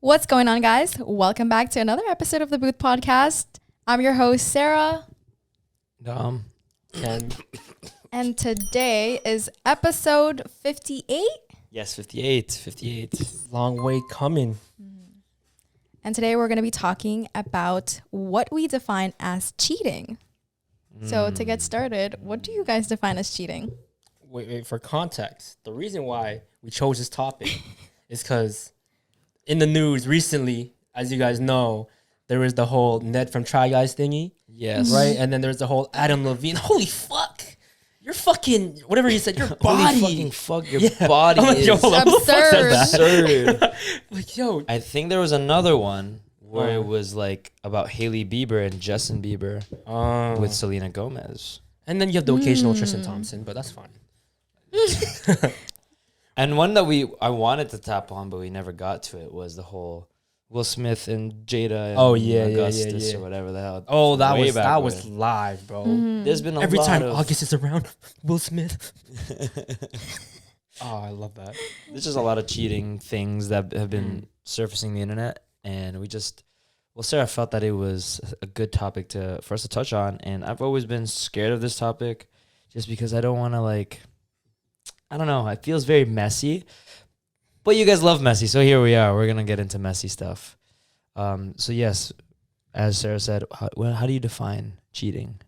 What's going on, guys? Welcome back to another episode of the Booth Podcast. I'm your host, Sarah. Ken. And today is episode 58. Yes, 58. Long way coming. And today we're going to be talking about what we define as cheating. So to get started, what do you guys define as cheating? Wait, for context, the reason why we chose this topic is because in the news recently, as you guys know, there was the whole Ned from Try Guys thingy. Yes. Right? And then there's the whole Adam Levine. Holy fuck. You're fucking, whatever he said, your body. Holy fucking fuck, your body I'm like, is yo, hold on, who the fuck said that? absurd. Like, yo. I think there was another one where it was like about Hailey Bieber and Justin Bieber with Selena Gomez. And then you have the occasional Tristan Thompson, but that's fine. And one that I wanted to tap on, but we never got to it, was the whole Will Smith and Jada and Augustus or whatever the hell. Oh, that Way was back live, bro. There's been Every lot time of, August is around, Will Smith. Oh, I love that. There's just a lot of cheating things that have been surfacing the internet, and Sarah felt that it was a good topic for us to touch on, and I've always been scared of this topic just because I don't want to I don't know, it feels very messy, but you guys love messy, so here we are. We're going to get into messy stuff. So yes, as Sarah said, how do you define cheating?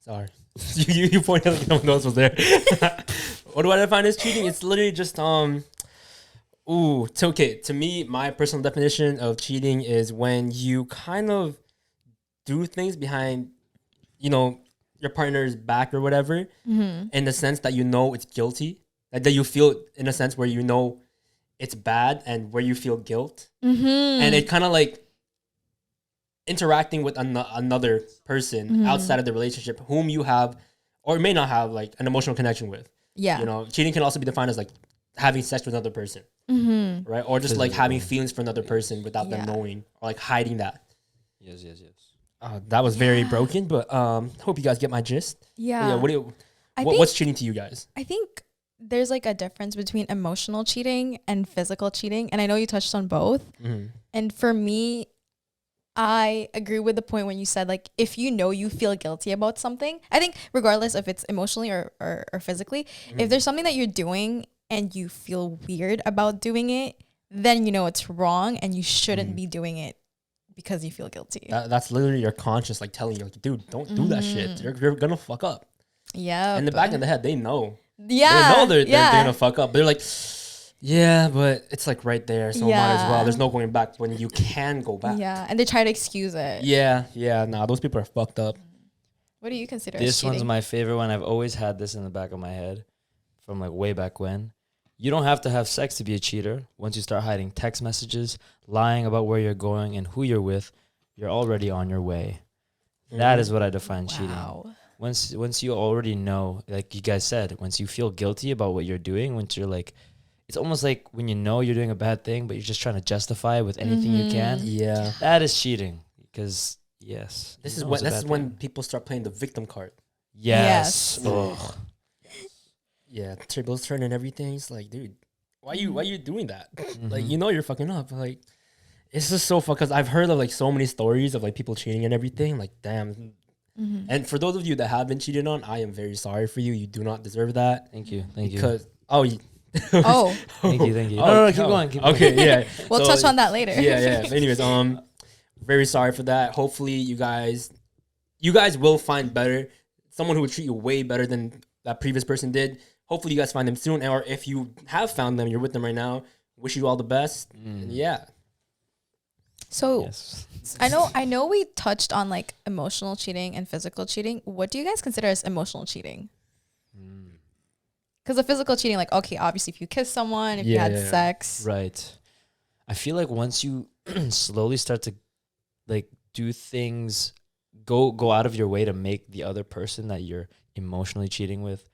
Sorry. you pointed like no one else was there. What do I define as cheating? It's literally just to me, my personal definition of cheating is when you kind of do things behind, your partner's back or whatever, in the sense that it's guilty. That you feel in a sense where it's bad and where you feel guilt. And it kind of interacting with another person outside of the relationship whom you have or may not have an emotional connection with. Yeah. Cheating can also be defined as having sex with another person, right? Or just having feelings for another person without them knowing, or hiding that. Yes. That was very broken, but hope you guys get my gist. Yeah. What's cheating to you guys? I think there's a difference between emotional cheating and physical cheating. And I know you touched on both. And for me, I agree with the point when you said, if you feel guilty about something, I think regardless if it's emotionally or physically, if there's something that you're doing and you feel weird about doing it, then it's wrong and you shouldn't be doing it because you feel guilty. That's literally your conscience telling you, dude, don't do that shit. You're going to fuck up. Yeah. In the back of the head, they know. Yeah. They know they're going to fuck up. They're like, yeah, but it's right there, so might as well. There's no going back when you can go back. Yeah, and they try to excuse it. Yeah, nah, those people are fucked up. What do you consider as This cheating? one's my favorite one. I've always had this in the back of my head from way back when. You don't have to have sex to be a cheater. Once you start hiding text messages, lying about where you're going and who you're with, you're already on your way. That is what I define cheating. Once you already know, like you guys said, once you feel guilty about what you're doing, once you're it's almost like when you're doing a bad thing, but you're just trying to justify it with anything you can. Yeah. That is cheating because, yes. This is when people start playing the victim card. Yes. Ugh. Yeah, tables turn and everything. It's dude, why you doing that? You're fucking up. It's just so fucked because I've heard of so many stories of people cheating and everything. Damn. And for those of you that have been cheated on, I am very sorry for you. You do not deserve that. Thank you. Thank you. Thank you. No, keep going. Okay, yeah. We'll touch on that later. Yeah. Anyways, very sorry for that. Hopefully you guys will find better. Someone who would treat you way better than that previous person did. Hopefully you guys find them soon. Or if you have found them, you're with them right now. Wish you all the best. And yeah. So Yes. I know we touched on emotional cheating and physical cheating. What do you guys consider as emotional cheating? Because the physical cheating, okay, obviously if you kiss someone, if you had sex. Right. I feel like once you slowly start to do things, go out of your way to make the other person that you're emotionally cheating with,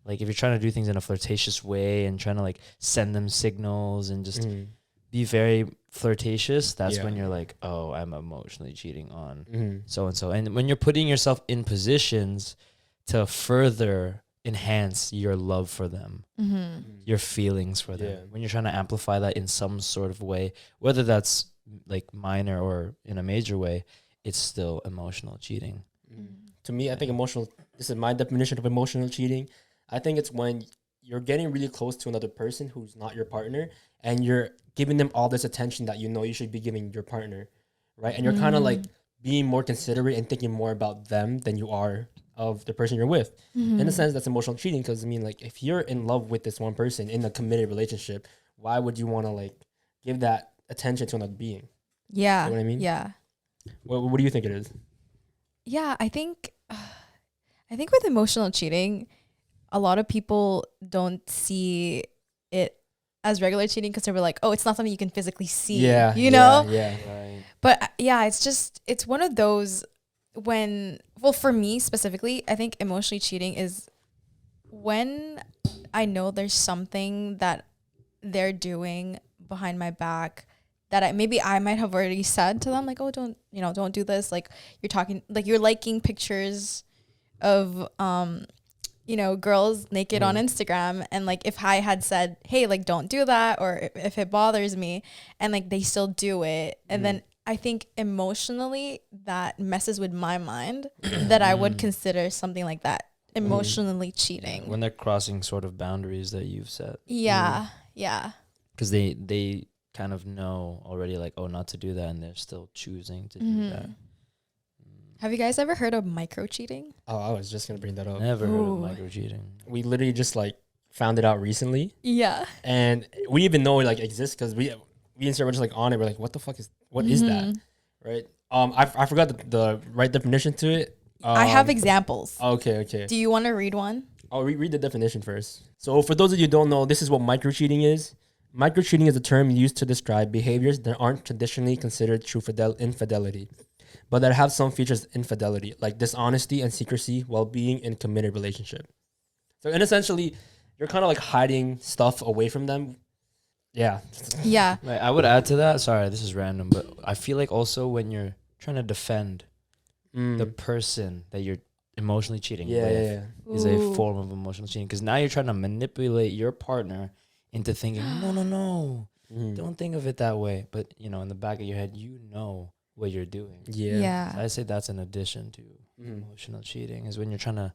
if you're trying to do things in a flirtatious way and trying to send them signals and just be very flirtatious, that's when you're oh, I'm emotionally cheating on so and so. And when you're putting yourself in positions to further enhance your love for them, your feelings for them. Yeah. When you're trying to amplify that in some sort of way, whether that's like minor or in a major way, it's still emotional cheating. To me, I think this is my definition of emotional cheating. I think it's when you're getting really close to another person who's not your partner, and you're giving them all this attention that you know you should be giving your partner, right? And you're kind of like being more considerate and thinking more about them than you are of the person you're with. In a sense, that's emotional cheating, because I mean, like, if you're in love with this one person in a committed relationship, why would you want to like give that attention to another being? Yeah. You know what I mean? Yeah. What do you think it is? Yeah, I think with emotional cheating, a lot of people don't see it as regular cheating because they were like, oh, it's not something you can physically see. Yeah. You know? Yeah. Right. But yeah, it's one of those for me specifically, I think emotionally cheating is when I know there's something that they're doing behind my back that I might have already said to them, like, oh, don't do this. Like, you're liking pictures of, girls naked on Instagram. And like, if I had said, hey, like, don't do that, or if it bothers me, and like, they still do it. And then I think emotionally that messes with my mind that I would consider something like that emotionally cheating. When they're crossing sort of boundaries that you've set. Yeah. Yeah. Because they kind of know already, like, oh, not to do that, and they're still choosing to do that. Have you guys ever heard of micro cheating? Oh, I was just gonna bring that up. Never heard of micro cheating. We literally just like found it out recently, Yeah. and we didn't even know it like exists, because we were just like on it. We're like, what the fuck is that, right? I forgot the right definition to it. I have examples. Okay. Do you want to read one? I'll read the definition first. So for those of you who don't know, this is what micro cheating is. Micro cheating is a term used to describe behaviors that aren't traditionally considered true infidelity, but that have some features of infidelity, like dishonesty and secrecy, while being in a committed relationship. So, essentially, you're kind of like hiding stuff away from them. Yeah. Yeah. Right, I would add to that. Sorry, this is random, but I feel like also when you're trying to defend the person that you're emotionally cheating with is a form of emotional cheating, because now you're trying to manipulate your partner into thinking, no, don't think of it that way. But, in the back of your head, you know what you're doing. Yeah. So I say that's an addition to emotional cheating, is when you're trying to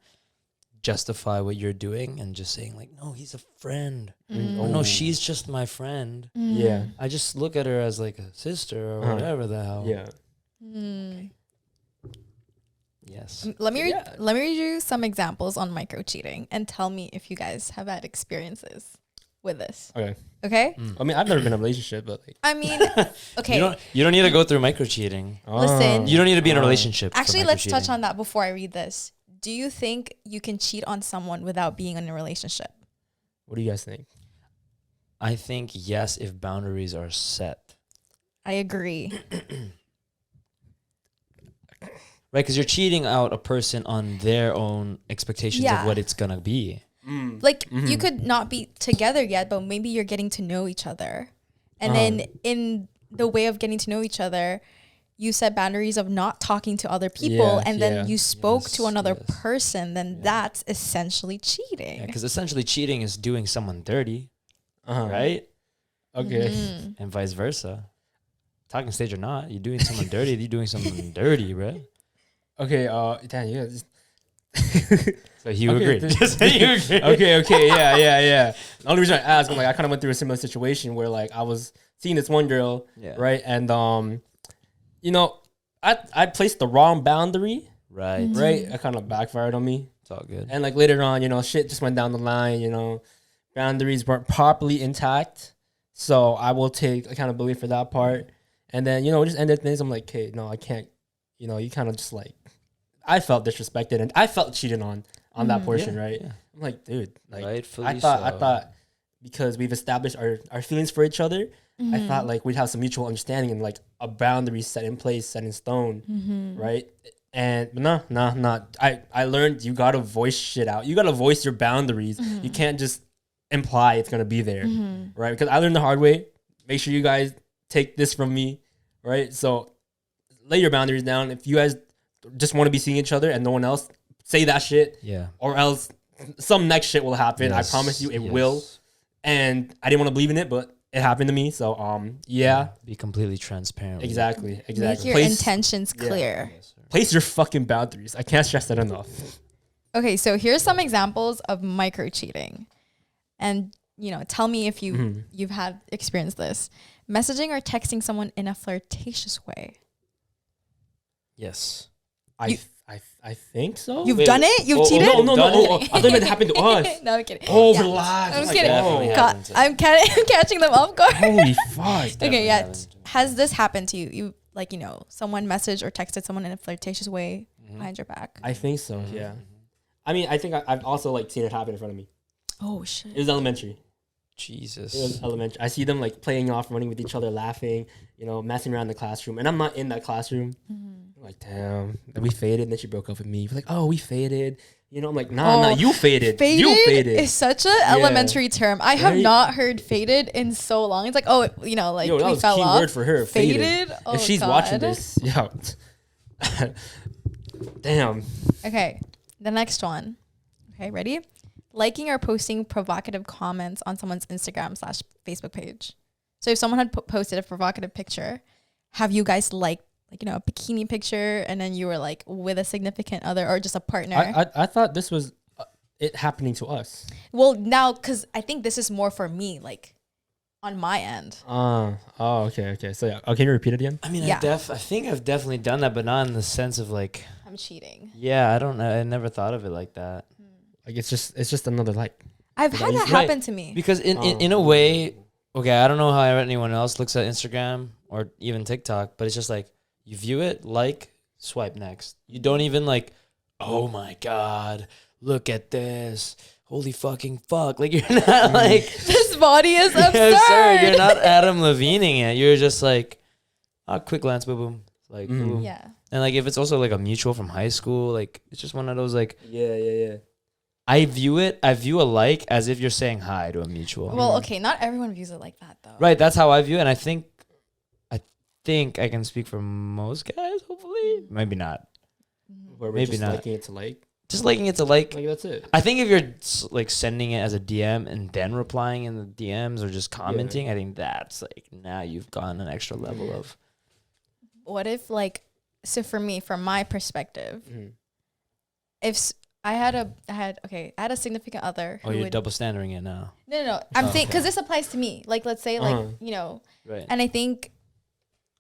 justify what you're doing and just saying, like, no, he's a friend. Or no, she's just my friend. Yeah. I just look at her as like a sister or whatever the hell. Yeah. Yes. Let me read you some examples on micro cheating and tell me if you guys have had experiences with this. Okay? I mean, I've never been in a relationship, but like, I mean, okay. You don't need to go through micro cheating. Listen. You don't need to be in a relationship. Actually, let's touch on that before I read this. Do you think you can cheat on someone without being in a relationship? What do you guys think? I think yes, if boundaries are set. I agree. Right, because you're cheating out a person on their own expectations of what it's gonna be. Like, you could not be together yet, but maybe you're getting to know each other. And then in the way of getting to know each other, you set boundaries of not talking to other people, and then you spoke to another person, then that's essentially cheating. Yeah, because essentially cheating is doing someone dirty, right? Okay. And vice versa. Talking stage or not, you're doing someone dirty, you're doing something dirty, bro. Okay, Dan, yeah. So you agree. You agree. Okay, yeah. The only reason I asked, I'm like, I kind of went through a similar situation where like I was seeing this one girl, right? And I placed the wrong boundary. Right. It kind of backfired on me. It's all good. And like later on, shit just went down the line, boundaries weren't properly intact. So I will take accountability for that part. And then, we just ended things. I'm like, hey, no, I can't, you kind of just like, I felt disrespected and I felt cheated on that portion, right? Yeah. I'm like, dude, like, rightfully I thought because we've established our feelings for each other, I thought like we'd have some mutual understanding and like a boundary set in place, set in stone, right? And but no. I learned you gotta voice shit out. You gotta voice your boundaries. You can't just imply it's gonna be there, right? Because I learned the hard way. Make sure you guys take this from me, right? So lay your boundaries down. If you guys just want to be seeing each other and no one else, say that shit. Yeah. Or else some next shit will happen. Yes, I promise you it yes. will. And I didn't want to believe in it, but it happened to me. So yeah. Be completely transparent. with it. Exactly. Make your intentions clear. Yes, sir. Place your fucking boundaries. I can't stress that enough. Okay, so here's some examples of micro cheating. And, you know, tell me if you've had experienced this. Messaging or texting someone in a flirtatious way. Yes. I think so. You've done it? You've cheated? No. I thought it happened to us. No, I'm kidding. Oh, Yeah. relax. I'm Like, kidding. oh. God, I'm catching them off guard. Holy fuck. Okay, yeah. happened. Has this happened to you? You like, you know, someone messaged or texted someone in a flirtatious way behind your back? I think so. Yeah. I mean, I think I've also like seen it happen in front of me. Oh shit. It was elementary. Jesus. It was elementary. I see them like playing off, running with each other, laughing, you know, messing around in the classroom, and I'm not in that classroom. I'm like, damn. Then we faded, and then she broke up with me. We're like, oh, we faded. You know, I'm like, nah, you faded. You faded. Is such an elementary term. I have Right? not heard faded in so long. It's like, oh, you know, like Yo, that we was fell key off. word for her. Faded? Oh, if she's God. watching this, yeah. Damn. Okay, the next one. Okay, ready? Liking or posting provocative comments on someone's Instagram/Facebook page. So if someone had posted a provocative picture, have you guys liked, like, you know, a bikini picture, and then you were like with a significant other or just a partner? I thought this was it happening to us. Well, now, because I think this is more for me, like on my end. Okay. So yeah, can you repeat it again? I mean, Yeah. I think I've definitely done that, but not in the sense of like, I'm cheating. yeah, I don't know. I never thought of it like that. Like it's just another like. I've had that happen to me. Because in a way, okay, I don't know how anyone else looks at Instagram or even TikTok, but it's just like you view it, like, swipe next. You don't even like, oh my God, look at this. Holy fucking fuck. Like, you're not like, This body is absurd. yes, sir, you're not Adam Levining it. You're just like, quick glance, boom, boom. Like, boom. Yeah. And like, if it's also like a mutual from high school, like, it's just one of those like, Yeah. I view a like as if you're saying hi to a mutual. Well, okay, not everyone views it like that though. Right, that's how I view it, and I think I can speak for most guys. Hopefully, maybe not. Where we're Maybe just not. liking it to like. Just liking it to like. Like that's it. I think if you're like sending it as a DM and then replying in the DMs or just commenting, I think that's like now you've gone an extra level of. What if, like, so for me, from my perspective, Mhm. if I had a significant other. Oh, who you're would, double standarding it now. No. I'm saying, okay. because this applies to me. Like, let's say, like, you know, Right. and I think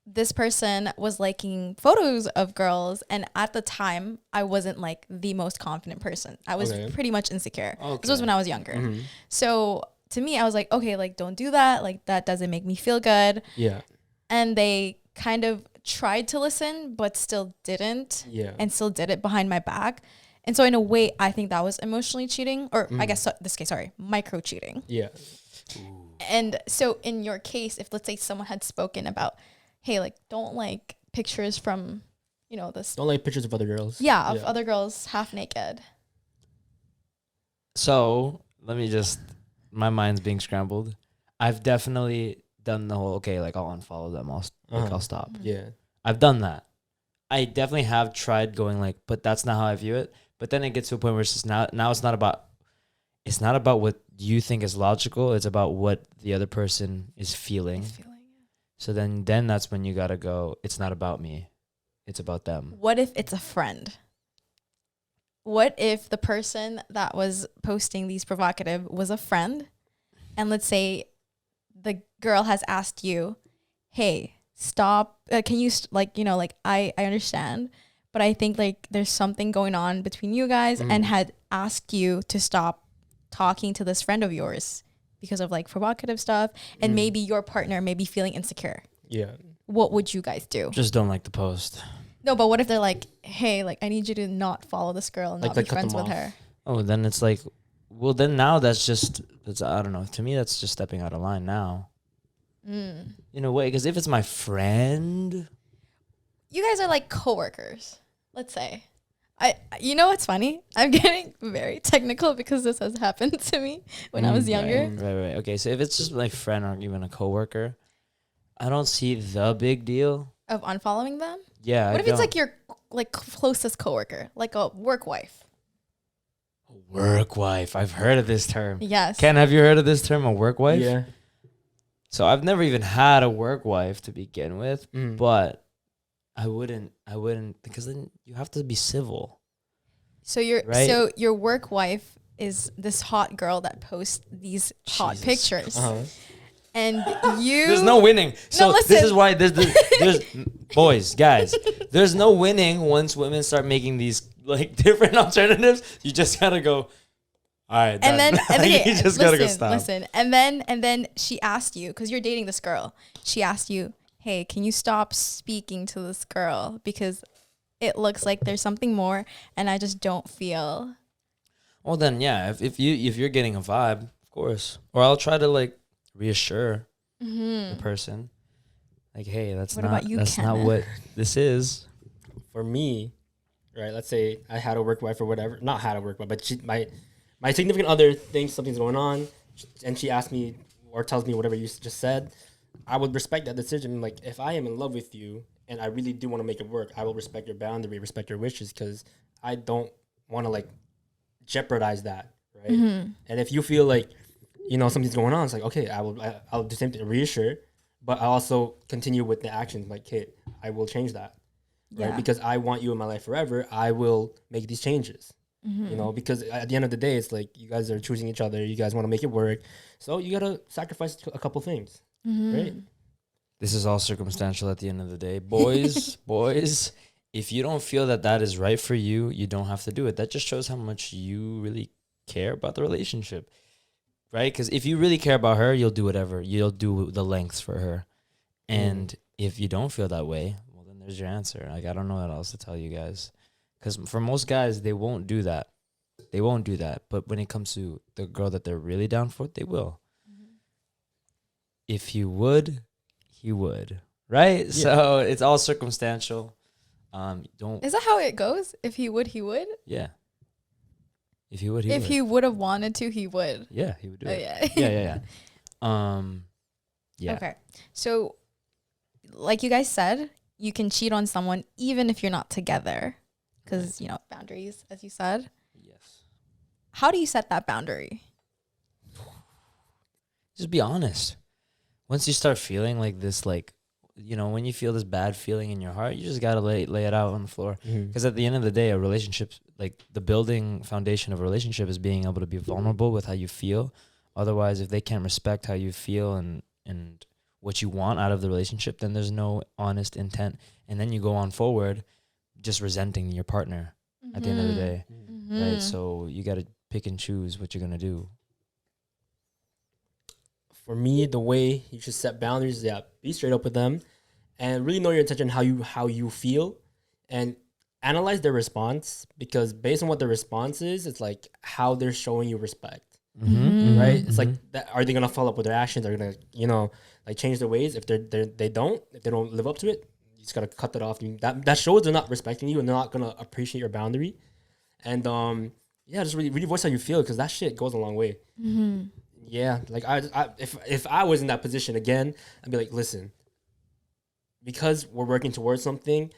this person was liking photos of girls, and at the time, I wasn't like the most confident person. I was pretty much insecure. This was when I was younger. Mhm. So to me, I was like, okay, like, don't do that. Like, that doesn't make me feel good. Yeah. And they kind of tried to listen, but still didn't. Yeah. And still did it behind my back. And so in a way, I think that was emotionally cheating, or I guess this case, micro cheating. Yeah. And so in your case, if let's say someone had spoken about, hey, like, don't like pictures from, you know, this. Don't like pictures of other girls. Yeah, of other girls half naked. So let me my mind's being scrambled. I've definitely done the whole, okay, like, I'll unfollow them. I'll stop. Yeah. I've done that. I definitely have tried going like, but that's not how I view it. But then it gets to a point where it's just now it's not about what you think is logical. It's about what the other person is feeling. So then that's when you gotta go, it's not about me. It's about them. What if it's a friend? What if the person that was posting these provocative was a friend? And let's say the girl has asked you, hey, stop. Can you, like, you know, like, I understand, but I think, like, there's something going on between you guys, and had asked you to stop talking to this friend of yours because of, like, provocative stuff, and maybe your partner may be feeling insecure. Yeah. What would you guys do? Just don't like the post. No, but what if they're like, hey, like, I need you to not follow this girl and Like, not be cut friends them with off. her? Oh, then it's like, well, then now that's I don't know. To me, that's just stepping out of line now. In a way, because if it's my friend, You guys are like coworkers, let's say. You know what's funny? I'm getting very technical because this has happened to me when I was younger. Right. Okay, so if it's just my friend or even a coworker, I don't see the big deal. Of unfollowing them? Yeah. What if it's like your, like, closest coworker, like a work wife? Work wife. I've heard of this term. Yes. Ken, have you heard of this term, a work wife? Yeah. So I've never even had a work wife to begin with, but I wouldn't because then you have to be civil. So your work wife is this hot girl that posts these hot pictures. And there's no winning. So this is why there's boys, guys, there's no winning once women start making these like different alternatives. You just gotta go, all right. And then you just gotta go stop. Listen. And then she asked you, because you're dating this girl. She asked you, hey, can you stop speaking to this girl? Because it looks like there's something more and I just don't feel. Well then, yeah, if you're getting a vibe, of course. Or I'll try to like reassure the person. Like, hey, that's not what this is. For me, right, let's say I had a work wife or whatever. Not had a work wife, but my significant other thinks something's going on, and she asks me or tells me whatever you just said. I would respect that decision. Like, if I am in love with you and I really do want to make it work, I will respect your boundary, respect your wishes, because I don't want to like jeopardize that, right? And if you feel like, you know, something's going on, it's like, okay, I'll do the same thing, reassure, but I also continue with the actions. Like, hey, I will change that, right? Because I want you in my life forever. I will make these changes. You know, because at the end of the day, it's like you guys are choosing each other. You guys want to make it work. So you got to sacrifice a couple things, right? This is all circumstantial at the end of the day. Boys, if you don't feel that is right for you, you don't have to do it. That just shows how much you really care about the relationship, right? Because if you really care about her, you'll do whatever. You'll do the lengths for her. And if you don't feel that way, well, then there's your answer. Like, I don't know what else to tell you guys. Because for most guys, they won't do that. They won't do that. But when it comes to the girl that they're really down for, they will. If he would, he would. Right? Yeah. So it's all circumstantial. Is that how it goes? If he would, he would? Yeah. If he would, he would. If he would have wanted to, he would. Yeah, he would do it. Yeah. Yeah. Okay. So, like you guys said, you can cheat on someone even if you're not together. Because, you know, boundaries, as you said. Yes. How do you set that boundary? Just be honest. Once you start feeling like this, like, you know, when you feel this bad feeling in your heart, you just got to lay it out on the floor. Because at the end of the day, a relationship, like the building foundation of a relationship is being able to be vulnerable with how you feel. Otherwise, if they can't respect how you feel and what you want out of the relationship, then there's no honest intent. And then you go on forward just resenting your partner at the end of the day. Right? So you got to pick and choose what you're going to do. For me, the way you should set boundaries is, be straight up with them and really know your intention, how you feel, and analyze their response, because based on what their response is, it's like how they're showing you respect. Right? It's like, are they going to follow up with their actions? Are they going to, you know, like change their ways? If they don't live up to it, you just got to cut that off. That shows they're not respecting you and they're not going to appreciate your boundary. And just really voice how you feel, because that shit goes a long way. Yeah, like if I was in that position again, I'd be like, listen, because we're working towards something,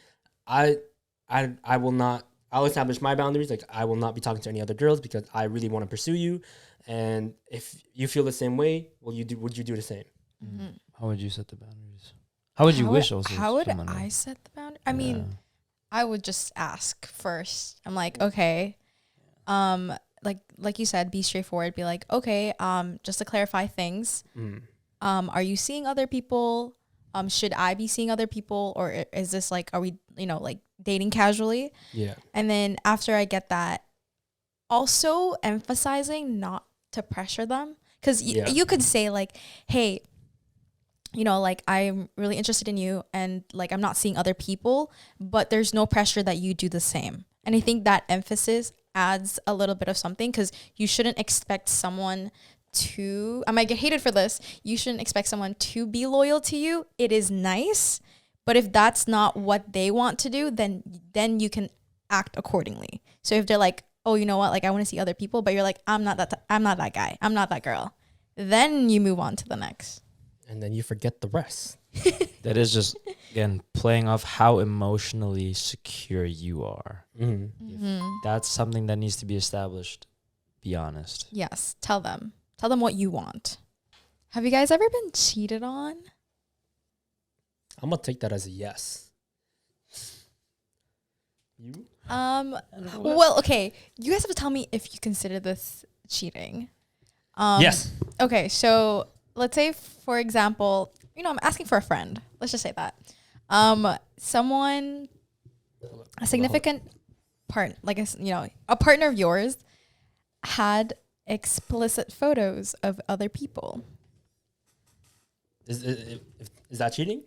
I will not. I'll establish my boundaries. Like, I will not be talking to any other girls because I really want to pursue you. And if you feel the same way, would you do the same? How would you set the boundaries? How would you wish also? How would I set the boundary? I mean, I would just ask first. I'm like, okay, like you said, be straightforward. Be like, okay, just to clarify things, are you seeing other people? Should I be seeing other people, or is this like, are we, you know, like dating casually? Yeah. And then after I get that, also emphasizing not to pressure them, because you could say like, hey, you know, like, I'm really interested in you and like I'm not seeing other people, but there's no pressure that you do the same. And I think that emphasis adds a little bit of something, because you shouldn't expect someone to, I might get hated for this, you shouldn't expect someone to be loyal to you. It is nice, but if that's not what they want to do, then you can act accordingly. So if they're like, oh, you know what, like, I want to see other people, but you're like, I'm not that guy, I'm not that girl, then you move on to the next. And then you forget the rest. That is just, again, playing off how emotionally secure you are. That's something that needs to be established be honest. Yes. Tell them what you want. Have you guys ever been cheated on? I'm gonna take that as a yes. You? Well, okay. You guys have to tell me if you consider this cheating. Yes. Okay, so let's say, for example, I'm asking for a friend. Let's just say that. Someone, a significant part, like a partner of yours, had explicit photos of other people. Is that cheating?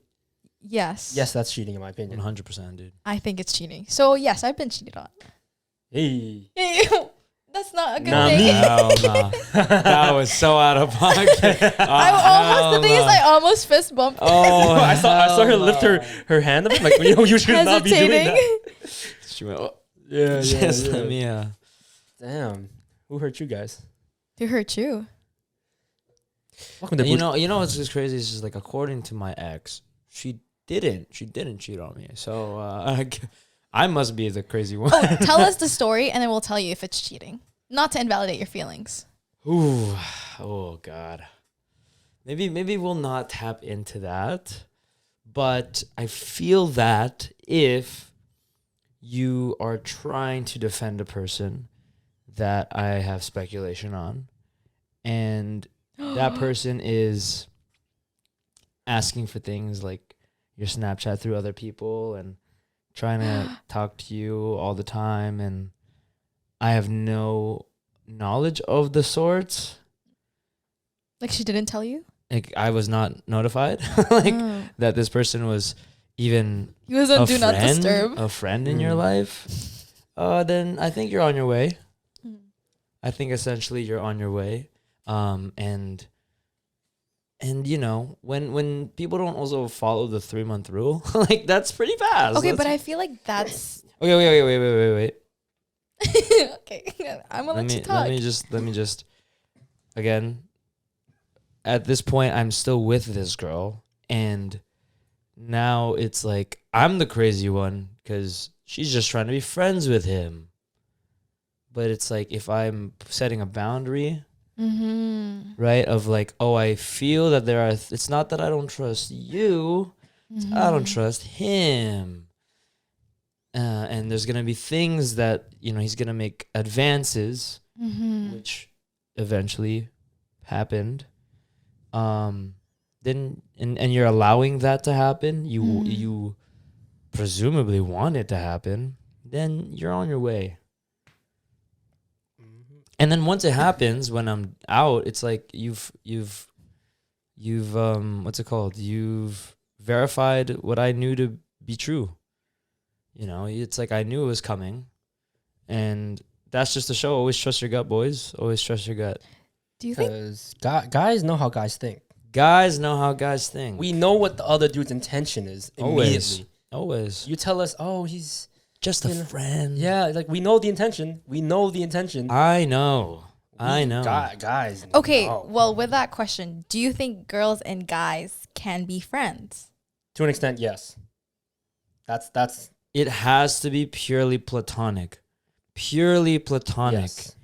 Yes. Yes, that's cheating in my opinion. 100%, dude. I think it's cheating. So yes, I've been cheated on. Hey. That's not a good Nah, thing. Hell nah. That was so out of pocket. The thing is, I almost fist bumped. Oh, I saw her lift her hand up. I'm like, you should not be doing that. She went, oh, Yeah, just let me. Damn. Who hurt you guys? Who hurt you? Welcome to You know what's just crazy? It's just like, according to my ex, she didn't cheat on me. So I must be the crazy one. Oh, tell us the story, and then we'll tell you if it's cheating. Not to invalidate your feelings. Ooh, oh God. Maybe we'll not tap into that. But I feel that if you are trying to defend a person that I have speculation on, and that person is asking for things like your Snapchat through other people and trying to talk to you all the time, and I have no knowledge of the sort. Like, she didn't tell you? Like, I was not notified that this person was even He was on Do Not Disturb. a friend in your life. Then I think you're on your way. I think essentially you're on your way. And when people don't also follow the 3-month rule, like, that's pretty fast. Okay, but I feel like that's Okay, wait. okay. I'm gonna let you talk. Let me just again, at this point I'm still with this girl, and now it's like I'm the crazy one because she's just trying to be friends with him. But it's like, if I'm setting a boundary, right, of like, oh, I feel that there are, it's not that I don't trust you, I don't trust him. And there's going to be things that, he's going to make advances, which eventually happened. Then, and you're allowing that to happen, you presumably want it to happen, then you're on your way. And then once it happens, when I'm out, it's like you've what's it called? You've verified what I knew to be true. It's like I knew it was coming, and that's just the show. Always trust your gut, boys. Always trust your gut. Do you think? Because guys know how guys think. Guys know how guys think. We know what the other dude's intention is immediately. Always. You tell us, oh, he's just a friend. Yeah, like, we know the intention. I know. Guys. Okay, know. well, with that question, do you think girls and guys can be friends? To an extent, yes. That's. It has to be purely platonic. Purely platonic. Yes.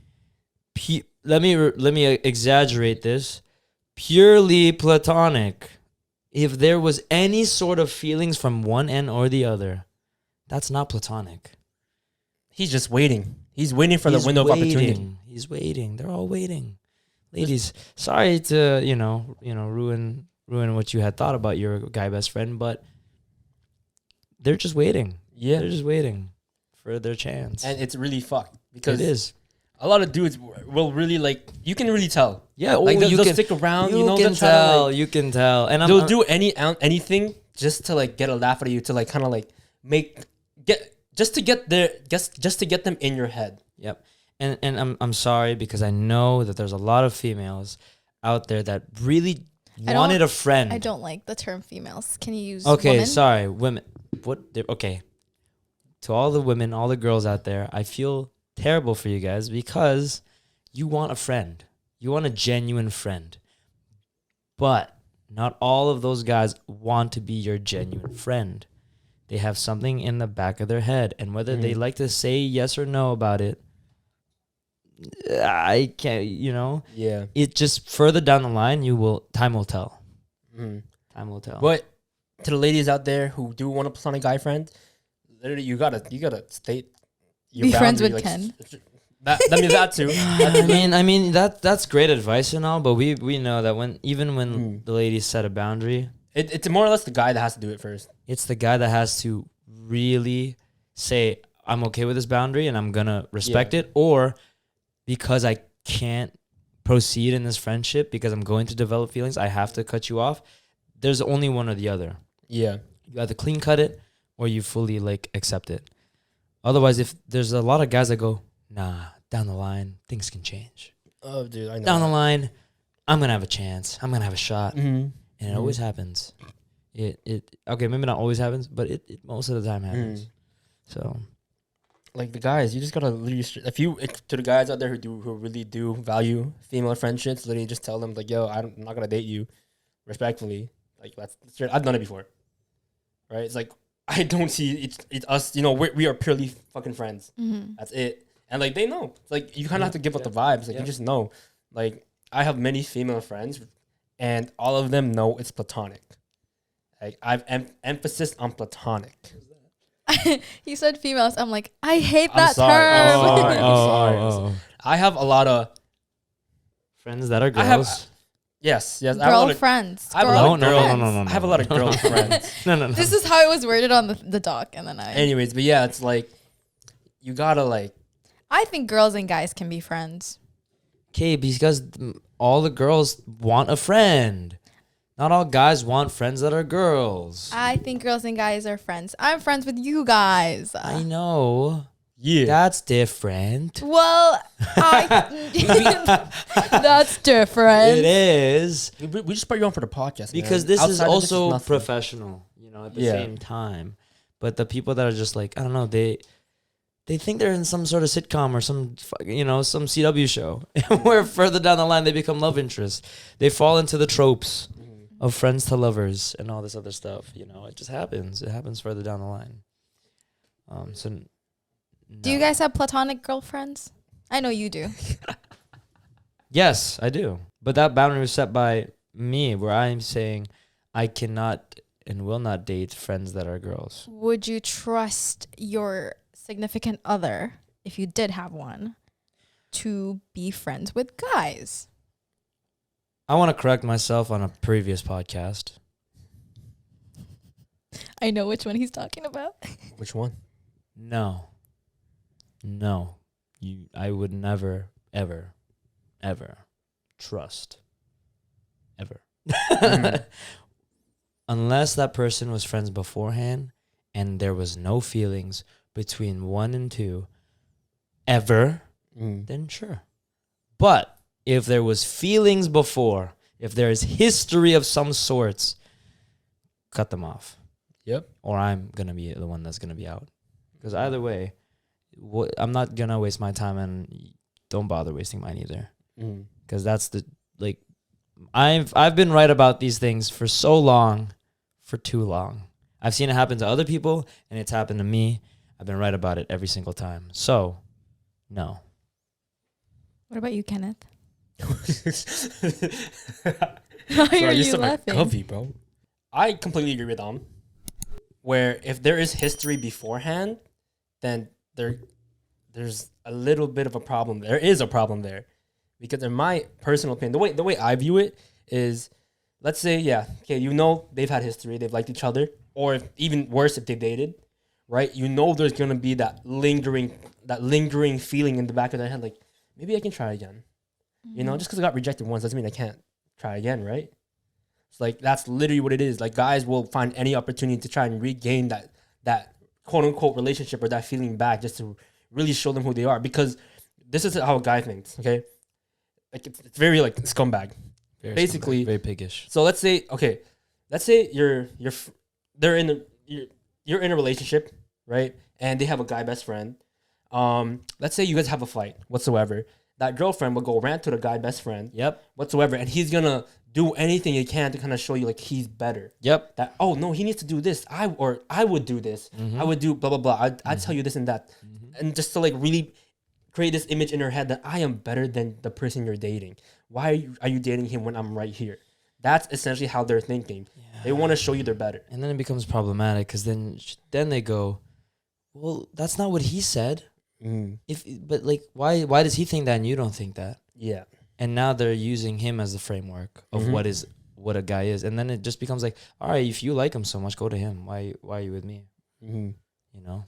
Let me exaggerate this. Purely platonic. If there was any sort of feelings from one end or the other, that's not platonic. He's just waiting. He's waiting for the window of opportunity. He's waiting. They're all waiting. Ladies, sorry to ruin what you had thought about your guy best friend, but they're just waiting. Yeah, they're just waiting for their chance, and it's really fucked because it is. A lot of dudes will really, like, you can really tell. Yeah, like, they'll stick around. You can tell, and they'll do anything just to, like, get a laugh out of you, to, like, kind of, like, just to get them in your head. Yep. And I'm sorry, because I know that there's a lot of females out there that really wanted a friend. I don't like the term females. Can you use women? Sorry, women. Okay. To all the women, all the girls out there, I feel terrible for you guys, because you want a friend. You want a genuine friend. But not all of those guys want to be your genuine friend. They have something in the back of their head, and whether they like to say yes or no about it, I can't, you know. Yeah. It just further down the line, time will tell. Mm. Time will tell. But to the ladies out there who do want a platonic guy friend, literally you gotta state your Be friends boundary, with Ken. That means that too. I mean that's great advice and all, but we know that when the ladies set a boundary, it's more or less the guy that has to do it first. it's the guy that has to really say, I'm okay with this boundary and I'm gonna respect it, or because I can't proceed in this friendship because I'm going to develop feelings, I have to cut you off. There's only one or the other. Yeah. You either clean cut it or you fully like accept it. Otherwise, if there's a lot of guys that go, nah, down the line, things can change. Oh, dude, I know. Down the line, I'm going to have a chance. I'm going to have a shot. Mm-hmm. And it always happens. Okay, maybe not always happens, but it most of the time happens. So, like the guys, you just gotta literally, to the guys out there who really do value female friendships, literally just tell them like, yo, I'm not gonna date you, respectfully. Like that's I've done it before, right? It's like I don't see it's us. You know, we are purely fucking friends. Mm-hmm. That's it. And like they know. It's like you kind of have to give up the vibes. Like you just know. Like I have many female friends, and all of them know it's platonic. Like I've emphasis on platonic. He said females. I'm like, I hate I'm that sorry. term. I'm sorry. I have a lot of friends that are girls. Yes. I have a lot of Girlfriends. I have a lot of No. I have a lot of girlfriends. No. This is how it was worded on the doc, and then Anyways, but yeah, it's like you gotta like. I think girls and guys can be friends. Okay, because all the girls want a friend. Not all guys want friends that are girls. I think girls and guys are friends. I'm friends with you guys. I know. Yeah. That's different. Well, that's different. It is. We just put you on for the podcast Because man. this Outside is of also nothing. professional, at the same time. But the people that are just like, I don't know, they think they're in some sort of sitcom or some CW show where further down the line they become love interests. They fall into the tropes of friends to lovers and all this other stuff. It just happens. It happens further down the line. Do you guys have platonic girlfriends? I know you do. Yes, I do. But that boundary was set by me, where I'm saying I cannot and will not date friends that are girls. Would you trust your significant other, if you did have one, to be friends with guys? I want to correct myself on a previous podcast. I know which one he's talking about. Which one? No. I would never, ever, ever trust. Ever. Unless that person was friends beforehand and there was no feelings between 1 and 2 ever, then sure. But if there was feelings before, if there is history of some sorts, cut them off. Yep. Or I'm going to be the one that's going to be out. Because either way, I'm not going to waste my time, and don't bother wasting mine either. Because that's I've been right about these things for so long, for too long. I've seen it happen to other people, and it's happened to me. I've been right about it every single time. So, no. What about you, Kenneth? Why are you laughing? Covey, bro. I completely agree with them. Where if there is history beforehand, then there's a little bit of a problem. There is a problem there, because in my personal opinion, the way I view it is, let's say, they've had history, they've liked each other, or even worse, if they dated, right? There's gonna be that lingering feeling in the back of their head, like maybe I can try again. Just because I got rejected once doesn't mean I can't try again, right? It's like that's literally what it is. Like guys will find any opportunity to try and regain that quote unquote relationship or that feeling back, just to really show them who they are. Because this is how a guy thinks, okay? Like it's very like scumbag, basically. Very piggish. So let's say you're in a relationship, right? And they have a guy best friend. Let's say you guys have a fight whatsoever. That girlfriend will go rant to the guy best friend. Yep. Whatsoever, and he's gonna do anything he can to kind of show you like he's better. Yep. That no, he needs to do this. I would do this. I would do blah blah blah. I'd tell you this and that, and just to like really create this image in her head that I am better than the person you're dating. Why are you dating him when I'm right here? That's essentially how they're thinking. Yeah. They want to show you they're better. And then it becomes problematic because then they go, well, that's not what he said. But like, why does he think that and you don't think that? Yeah. And now they're using him as the framework of what a guy is. And then it just becomes like, all right, if you like him so much, go to him. Why are you with me? You know?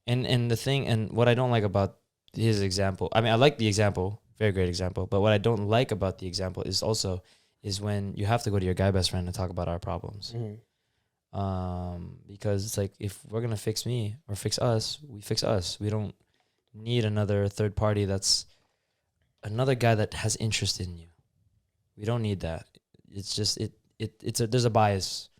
And the thing, and what I don't like about his example, I mean, I like the example, very great example, but what I don't like about the example is when you have to go to your guy best friend and talk about our problems. Because it's like, if we're going to fix me or fix us, we fix us. We don't need another third party that's another guy that has interest in you. We don't need that. It's just, there's a bias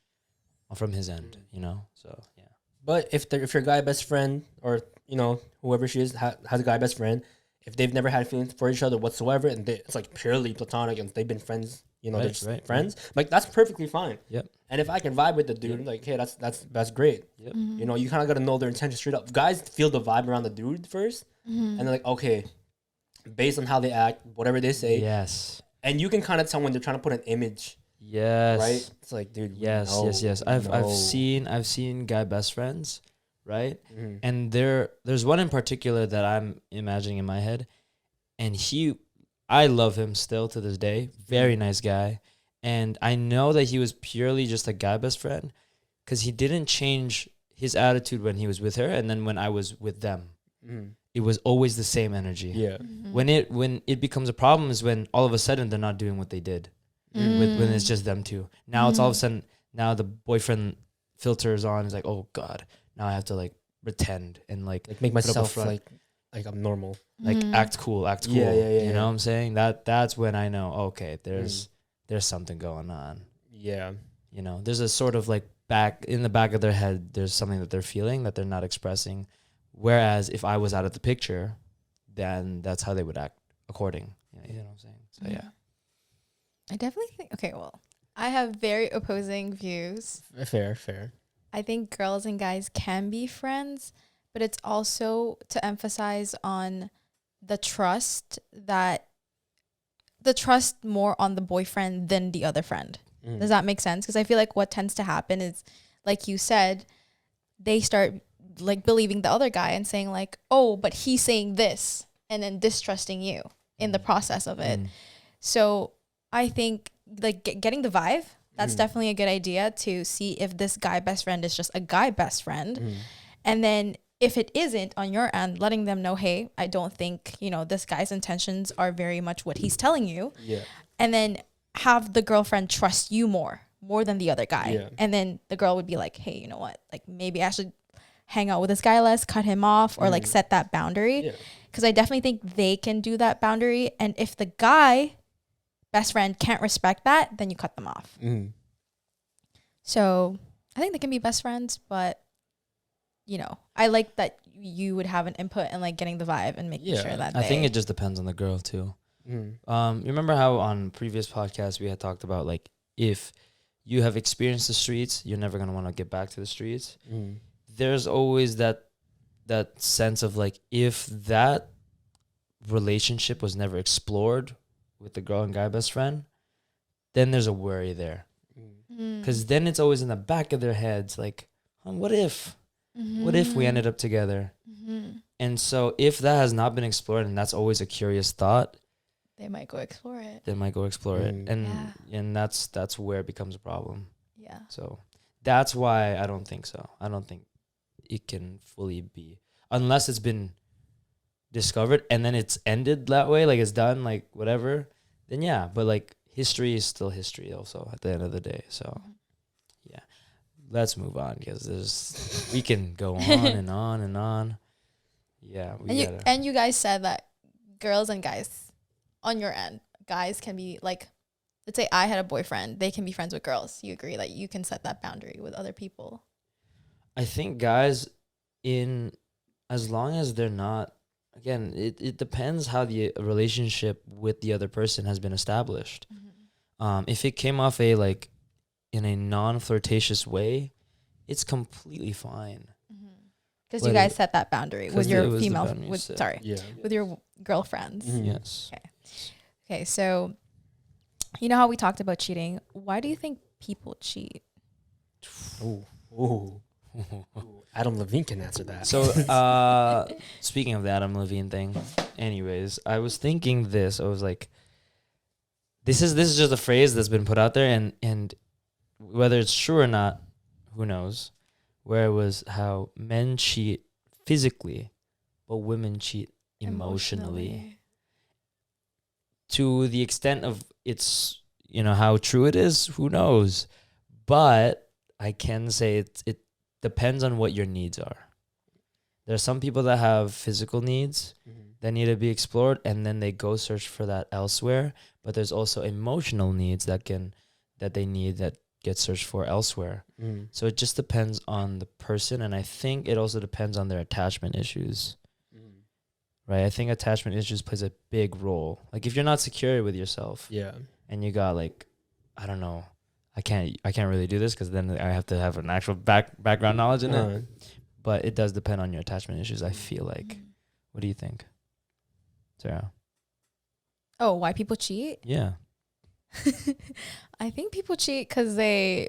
from his end, you know? So, yeah. But if your guy best friend, or, you know, whoever she is, has a guy best friend, if they've never had feelings for each other whatsoever, and it's like purely platonic, and they've been friends, you know, they're just friends, like, that's perfectly fine. Yep. And if I can vibe with the dude, like, hey, that's great. Yep. You know, you kind of got to know their intention straight up. Guys feel the vibe around the dude first, and they're like, okay, based on how they act, whatever they say. Yes. And you can kind of tell when they're trying to put an image. Yes. Right? It's like, dude, yes. I've seen guy best friends, right? And there's one in particular that I'm imagining in my head, and I love him still to this day. Very nice guy. And I know that he was purely just a guy best friend because he didn't change his attitude when he was with her, and then when I was with them. It was always the same energy. Yeah. When it becomes a problem is when all of a sudden they're not doing what they did. When it's just them two. Now it's all of a sudden, now the boyfriend filter is on. It's like, oh God, now I have to like pretend and like make myself like I'm normal. Like act cool. Yeah. You know what I'm saying? That's when I know, okay, there's something going on. Yeah. You know, there's a sort of like back in the back of their head, there's something that they're feeling that they're not expressing. Whereas if I was out of the picture, then that's how they would act according. You know what I'm saying? So yeah. I definitely think, okay, well, I have very opposing views. Fair. I think girls and guys can be friends, but it's also to emphasize on the trust more on the boyfriend than the other friend. Does that make sense? Because I feel like what tends to happen is, like you said, they start like believing the other guy and saying like, oh, but he's saying this, and then distrusting you in the process of it. So I think like getting the vibe, that's definitely a good idea to see if this guy best friend is just a guy best friend. And then if it isn't on your end, letting them know, hey, I don't think, you know, this guy's intentions are very much what he's telling you. Yeah. And then have the girlfriend trust you more than the other guy. Yeah. And then the girl would be like, hey, you know what? Like maybe I should hang out with this guy less, cut him off, or like set that boundary. Because I definitely think they can do that boundary. And if the guy best friend can't respect that, then you cut them off. So I think they can be best friends, but you know, I like that you would have an input in like getting the vibe and making sure that I think it just depends on the girl too. You remember how on previous podcasts we had talked about like if you have experienced the streets, you're never gonna want to get back to the streets. There's always that sense of like if that relationship was never explored with the girl and guy best friend, then there's a worry there. Because then it's always in the back of their heads like, what if we ended up together? And so if that has not been explored, and that's always a curious thought, they might go explore it. And that's where it becomes a problem. Yeah. So that's why I don't think so. I don't think it can fully be, unless it's been discovered and then it's ended that way, like it's done, like whatever, then yeah. But like history is still history also at the end of the day. So yeah, let's move on because we can go on and on and on. Yeah. And you guys said that girls and guys on your end, guys can be like, let's say I had a boyfriend, they can be friends with girls. You agree that you can set that boundary with other people? I think guys, as long as they're not, again, it depends how the relationship with the other person has been established. If it came off in a non-flirtatious way, it's completely fine. Because you guys set that boundary with 'cause it your was the female, boundary you set. Yeah. with your girlfriends. Mhm. Yes. Okay, so you know how we talked about cheating? Why do you think people cheat? Ooh. Ooh. Adam Levine can answer that. So, speaking of the Adam Levine thing, anyways, I was thinking this. I was like, this is just a phrase that's been put out there, and whether it's true or not, who knows? Where it was how men cheat physically, but women cheat emotionally. To the extent of it's, how true it is, who knows? But I can say it depends on what your needs are. There are some people that have physical needs that need to be explored, and then they go search for that elsewhere. But there's also emotional needs that they need that get searched for elsewhere. So it just depends on the person, and I think it also depends on their attachment issues. Right? I think attachment issues plays a big role. Like if you're not secure with yourself, and you got like, I don't know, I can't really do this because then I have to have an actual background knowledge in it. But it does depend on your attachment issues, I feel like. What do you think, Sarah? Oh, why people cheat? Yeah. I think people cheat because I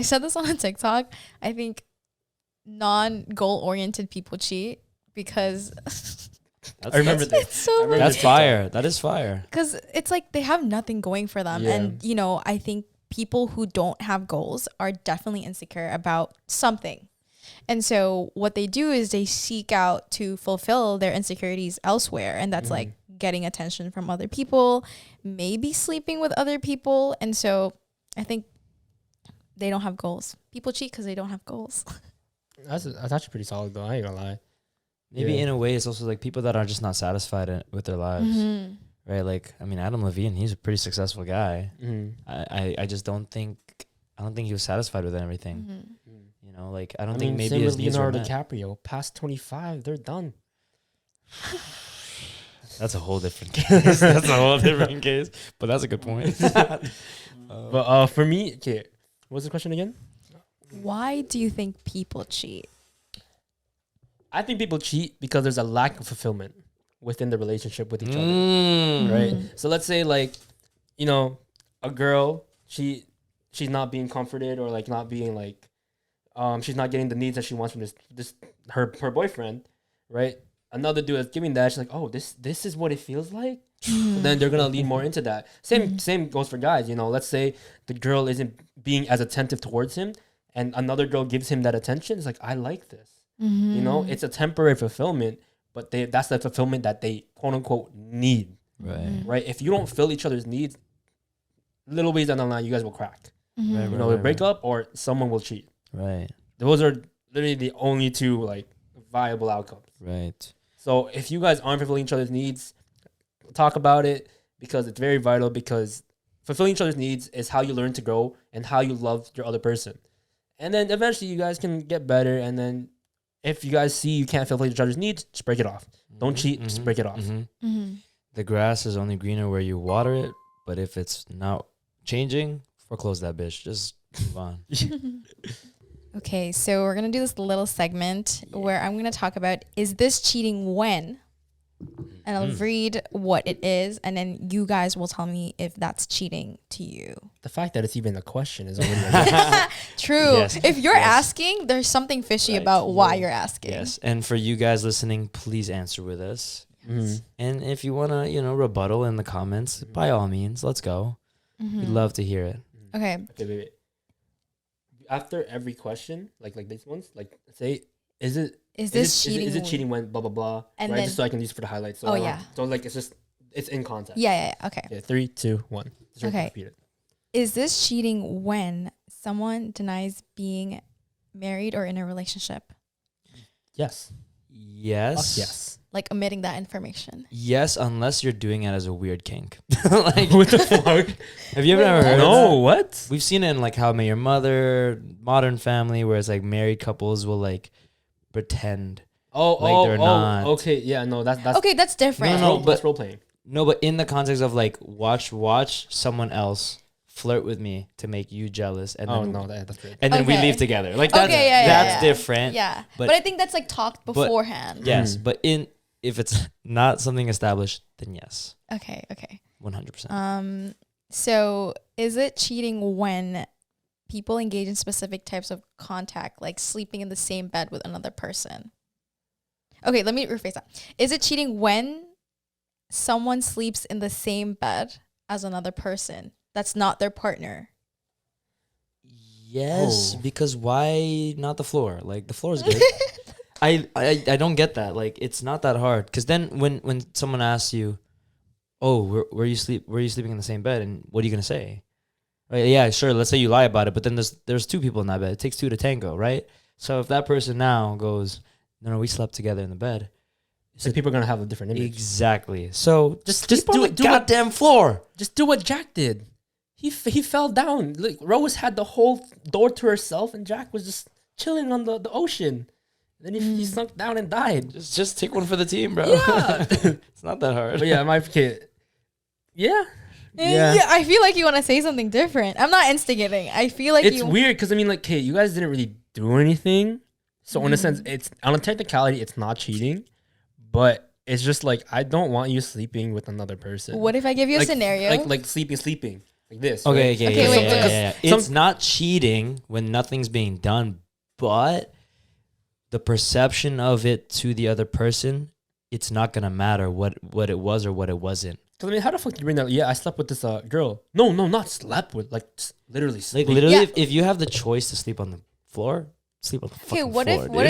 said this on a TikTok. I think non-goal oriented people cheat because I remember that. it's so That's fire. That is fire. because it's like they have nothing going for them. Yeah. And, I think people who don't have goals are definitely insecure about something. And so what they do is they seek out to fulfill their insecurities elsewhere. And that's like getting attention from other people, maybe sleeping with other people. And so I think they don't have goals. People cheat because they don't have goals. That's actually pretty solid though. I ain't gonna lie. Maybe in a way, it's also like people that are just not satisfied with their lives. Right? Like, I mean, Adam Levine, he's a pretty successful guy. I just don't think he was satisfied with everything. Like I don't think maybe same his with needs were Leonardo met. DiCaprio. Past 25, they're done. That's a whole different case. That's a whole different case. But that's a good point. But for me, okay, what's the question again? Why do you think people cheat? I think people cheat because there's a lack of fulfillment within the relationship with each other. Right? So let's say like, a girl, she's not being comforted or like not being like, she's not getting the needs that she wants from her boyfriend, right? Another dude is giving that. She's like, oh, this is what it feels like. So then they're gonna lean more into that. Same goes for guys. Let's say the girl isn't being as attentive towards him, and another girl gives him that attention. It's like, I like this. It's a temporary fulfillment, but that's the fulfillment that they quote unquote need. Right. If you don't fill each other's needs, little ways down the line, you guys will crack. You'll break up or someone will cheat. Right. Those are literally the only two like viable outcomes. Right. So if you guys aren't fulfilling each other's needs, talk about it because it's very vital, because fulfilling each other's needs is how you learn to grow and how you love your other person. And then eventually you guys can get better. And then if you guys see you can't fulfill each other's needs, just break it off. Don't cheat, just break it off. The grass is only greener where you water it, but if it's not changing, foreclose that bitch. Just move on. Okay, so we're going to do this little segment where I'm going to talk about, is this cheating when? And I'll read what it is, and then you guys will tell me if that's cheating to you. The fact that it's even a question is already True. Yes. If you're asking, there's something fishy about why you're asking. Yes. And for you guys listening, please answer with us. And if you want to, rebuttal in the comments, by all means, let's go. We'd love to hear it. Okay. Okay, wait. After every question, like these ones, like say, is this cheating? Is it cheating when blah blah blah? And right, then, just so I can use it for the highlights. So So like it's in context. Yeah. Okay. Okay, 3, 2, 1. Just Okay. repeat it. Is this cheating when someone denies being married or in a relationship? Yes. Yes. Yes. Like omitting that information. Yes, unless you're doing it as a weird kink. Like what the fuck? Have you ever heard of No, that? what? We've seen it in like How I Met Your Mother, Modern Family, where it's like married couples will like pretend they're not. Okay, yeah, no, that's Okay, that's different. No, that's role playing. No, but in the context of like watch someone else flirt with me to make you jealous, and then that's right. and then we Okay. leave together. Like that's Okay, yeah, that's yeah. different. Yeah, But- but I think that's like talked beforehand. Yes, but if it's not something established, then yes, Okay. 100%. So is it cheating when people engage in specific types of contact, like sleeping in the same bed with another person? Okay, let me rephrase that. Is it cheating when someone sleeps in the same bed as another person that's not their partner? Yes, because why not the floor? Like the floor is good. I don't get that. Like it's not that hard. Because then when someone asks you, "Oh, where you sleeping in the same bed?" and what are you gonna say? Right? Yeah, sure. Let's say you lie about it, but then there's two people in that bed. It takes two to tango, right? So if that person now goes, "No, we slept together in the bed," So people are gonna have a different image. exactly. So Just sleep on do the it. goddamn floor. Just do what Jack did. He fell down. Like Rose had the whole door to herself, and Jack was just chilling on the ocean. Then he sunk down and died. Just take one for the team, bro. Yeah. It's not that hard. But yeah, my kid. Yeah. Yeah. Yeah, I feel like you want to say something different. I'm not instigating. I feel like It's weird because I mean, like, you guys didn't really do anything. So in a sense, it's on a technicality, it's not cheating, but it's just like I don't want you sleeping with another person. What if I give you a like, scenario? Like sleeping like this. Okay, right? okay, Okay, yeah, wait, yeah, wait. yeah, yeah. It's not cheating when nothing's being done, but the perception of it to the other person, it's not gonna matter what it was or what it wasn't. Because I mean, how the fuck did you bring that? Yeah, I slept with this girl. No, not slept with. Like just literally sleep. Like literally, Yeah. if you have the choice to sleep on the floor, sleep on the okay, fucking what floor, if remember?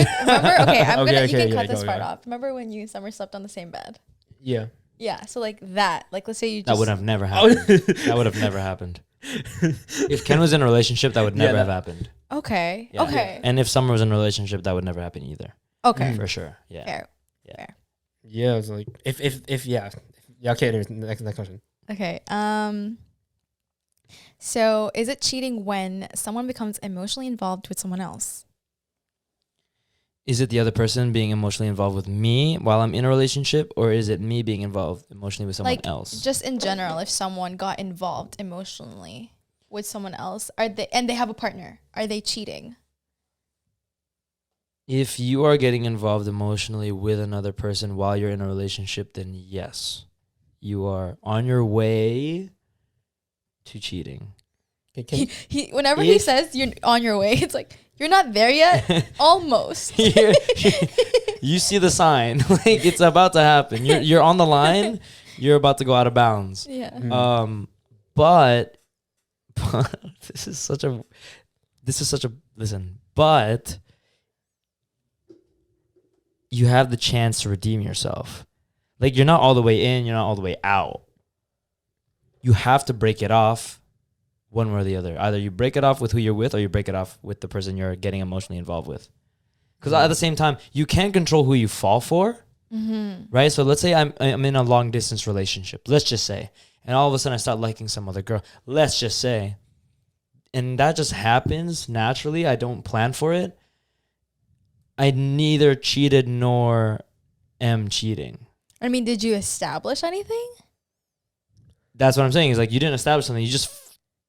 Okay, I'm Okay, gonna you okay, can yeah, cut this go, part yeah. off. Remember when you and Summer slept on the same bed? Yeah. Yeah, so like that. Like let's say you just That would have never happened. That would have never happened. If Ken was in a relationship, that would never have happened. Okay. Yeah. Okay. And if Summer was in a relationship, that would never happen either. Okay. For sure. Yeah. Fair. Yeah. Fair. Yeah, it's like if yeah. Okay. Anyways, next question. Okay. So is it cheating when someone becomes emotionally involved with someone else? Is it the other person being emotionally involved with me while I'm in a relationship, or is it me being involved emotionally with someone Like else? just in general, if someone got involved emotionally with someone else, and they have a partner, are they cheating? If you are getting involved emotionally with another person while you're in a relationship, then yes, you are on your way to cheating. Okay, He whenever he says you're on your way, it's like you're not there yet. Almost. You see the sign, like it's about to happen. You're on the line. You're about to go out of bounds. Yeah. But this is such a listen. But you have the chance to redeem yourself. Like you're not all the way in. You're not all the way out. You have to break it off. One way or the other. Either you break it off with who you're with, or you break it off with the person you're getting emotionally involved with. Because at the same time, you can't control who you fall for, right? So let's say I'm in a long distance relationship. Let's just say, and all of a sudden I start liking some other girl. Let's just say, and that just happens naturally. I don't plan for it. I neither cheated nor am cheating. I mean, did you establish anything? That's what I'm saying. Is like you didn't establish something. You just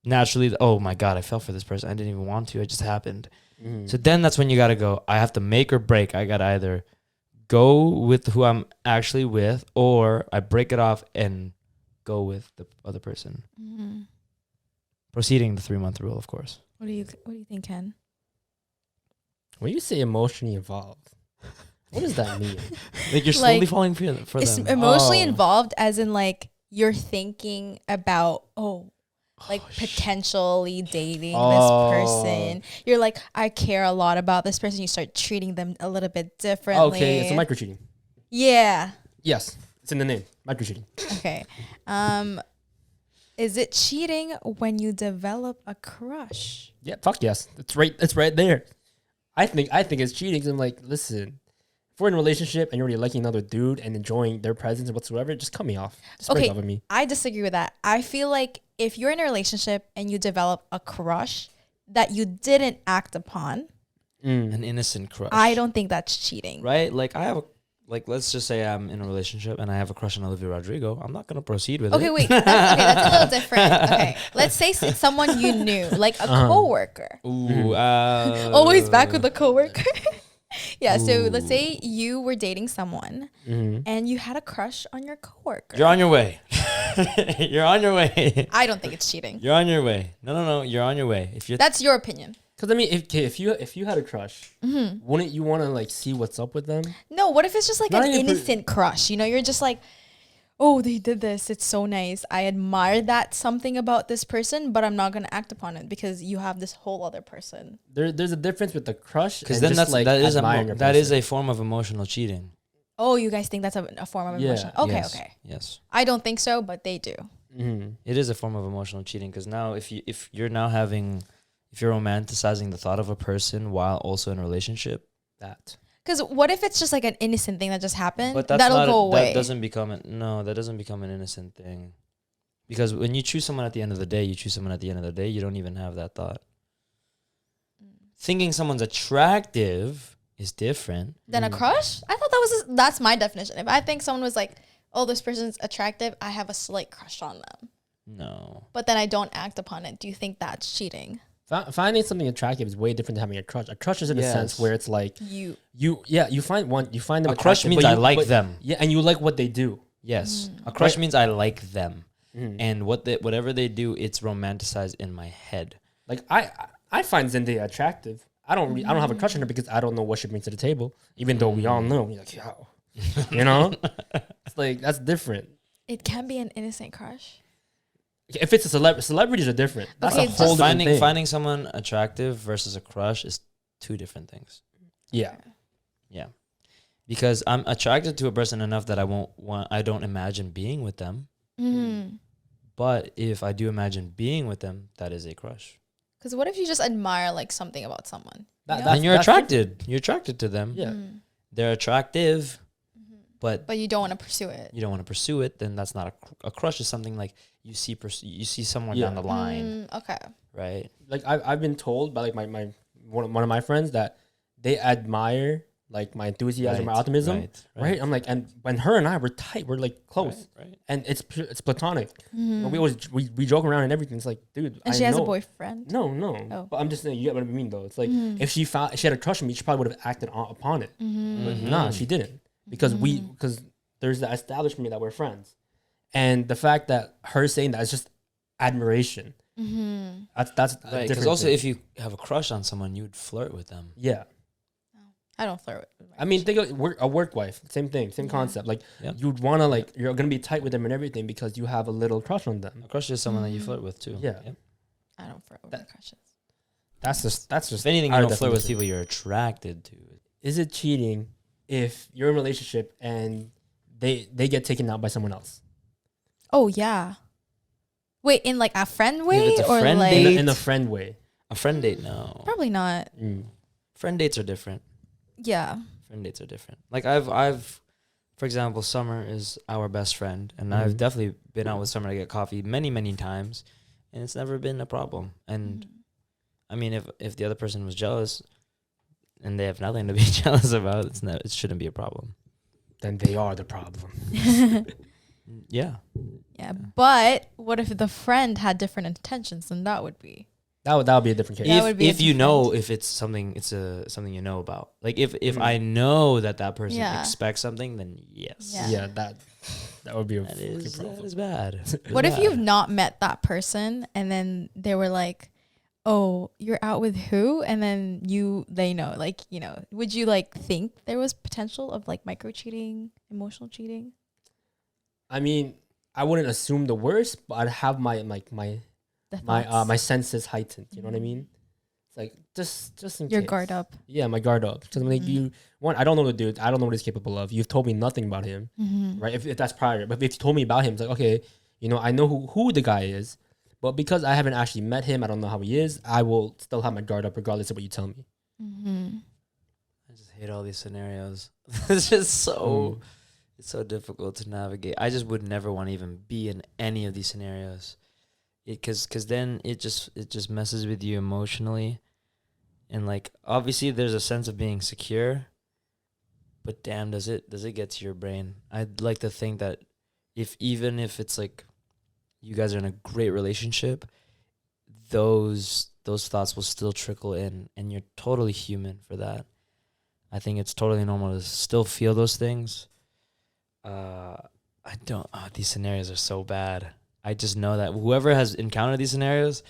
naturally, oh my God, I fell for this person. I didn't even want to. It just happened. So then that's when you got to go. I have to make or break. I got to either go with who I'm actually with, or I break it off and go with the other person. Proceeding the 3-month rule, of course. What do you think, Ken? When you say emotionally involved, what does that mean? Like you're slowly Like, falling for It's them. emotionally Oh. involved, as in like you're thinking about potentially dating Oh. this person. You're like, I care a lot about this person. You start treating them a little bit differently. Okay, it's a micro cheating. Yeah. Yes, it's in the name. Micro cheating. Okay. Is it cheating when you develop a crush? Yeah, fuck yes. It's right there. I think it's cheating 'cause I'm like, listen, if we're in a relationship and you're already liking another dude and enjoying their presence and whatsoever, just cut me off. Just break Okay, off with me. I disagree with that. I feel like if you're in a relationship and you develop a crush that you didn't act upon, An innocent crush. I don't think that's cheating. Right? Like I have like, let's just say I'm in a relationship and I have a crush on Olivia Rodrigo. I'm not gonna proceed with Okay, it. wait. That's a little different. Okay, let's say it's someone you knew, like a coworker. Ooh, Always back with the coworker. Yeah. So let's Ooh. say you were dating someone Mm-hmm. and you had a crush on your coworker. You're on your way. You're on your way. I don't think it's cheating. You're on your way. No. You're on your way. If you're That's your opinion. Because I mean, if you had a crush, wouldn't you want to like see what's up with them? No, what if it's just like Not an even for- innocent crush? You know, you're just like, oh, they did this. It's so nice. I admire that something about this person, but I'm not gonna act upon it because you have this whole other person. There's a difference with the crush, because and then just, like that is admiring a that is person. a form of emotional cheating. Oh, you guys think that's a form of Yeah. emotion? Okay, Yes. okay. Yes. I don't think so, but they do. Mhm. It is a form of emotional cheating because now if you're romanticizing the thought of a person while also in a relationship, that. Because what if it's just like an innocent thing that just happened? but that's That'll not go away. that doesn't become an innocent thing. Because when you choose someone at the end of the day, you don't even have that thought. Thinking someone's attractive is different. Then a crush? I thought that's my definition. If I think someone was like, oh, this person's attractive, I have a slight crush on them. No. But then I don't act upon it. Do you think that's cheating? Finding something attractive is way different than having a crush. A crush is in a sense Yes. where it's like You you find them A crush attractive, means but I like them. Yeah, and you like what they do. Yes. A crush Right. means I like them. Mhm. And whatever they do, it's romanticized in my head. Like I find Zendaya attractive. I don't have a crush on her because I don't know what she brings to the table. Even though we all know, you're like, yo, you know, it's like that's different. It can be an innocent crush. If it's a celebrities are different. That's Okay, a just whole different thing. Finding someone attractive versus a crush is two different things. Yeah, Yeah. Because I'm attracted to a person enough that I don't imagine being with them. Mm. But if I do imagine being with them, that is a crush. Because what if you just admire like something about someone? That- You know? that's- And you're attracted. You're attracted to them. yeah. Mm. They're attractive, but But you don't want to pursue it. you don't want to pursue it. Then that's not a crush. Is something like you see someone Yeah. down the line, Okay. right? Like I've been told by like my one of my friends that they admire like my enthusiasm or optimism. Right. I'm like, and when her and I were tight, we're like close, Right. and it's platonic. We always we joke around and everything. It's like, dude, And I she has a know- boyfriend. No. Oh. But I'm just saying, you get what I mean, though. It's like if she had a crush on me, she probably would have acted upon it. But nah, she didn't because because there's the establishment that we're friends, and the fact that her saying that is just admiration. That's a Because different also thing. if you have a crush on someone, you would flirt with them. Yeah. I don't flirt with my I mean, crush. think of a work wife. Same thing, same concept. Like Yeah. you'd want to like you're gonna be tight with them and everything because you have a little crush on them. A crush is someone that you flirt with too. Yeah. Yep. I don't flirt with my That- crushes. That's just If anything, you our don't flirt with definition. people you're attracted to. Is it cheating if you're in a relationship and they get taken out by someone else Oh yeah. Wait, in like a friend way it's a or friend like date- in a friend way? A friend date, no. probably not. Friend dates are different. Yeah. Friend dates are different. Like I've, for example, Summer is our best friend, and I've definitely been out with Summer to get coffee many, many times, and it's never been a problem. And I mean, if the other person was jealous, and they have nothing to be jealous about, it shouldn't be a problem. Then they are the problem. Yeah. Yeah. But what if the friend had different intentions? Then that would be. That would be a different case. That would be a If you different- know if it's something, something you know about. Like if I know that person Yeah. expects something, then yes. Yeah. Yeah, that would be a That fucking is problem. bad. What if you've not met that person and then they were like, "Oh, you're out with who?" And then they know, like, you know, would you like think there was potential of like micro cheating, emotional cheating? I mean, I wouldn't assume the worst, but I'd have my The thoughts? my senses heightened. You know what I mean? It's like just in Your case. guard up. Yeah, my guard up. Because I'm like I don't know the dude. I don't know what he's capable of. You've told me nothing about him, right? If that's prior, but if you told me about him, it's like, okay, you know, I know who the guy is, but because I haven't actually met him, I don't know how he is. I will still have my guard up regardless of what you tell me. I just hate all these scenarios. It's just so it's so difficult to navigate. I just would never want to even be in any of these scenarios. Because then it just messes with you emotionally. And like obviously there's a sense of being secure, But damn, does it get to your brain? I'd like to think that even if it's like you guys are in a great relationship, those thoughts will still trickle in, and you're totally human for that. I think it's totally normal to still feel those things. These scenarios are so bad. I just know that whoever has encountered these scenarios,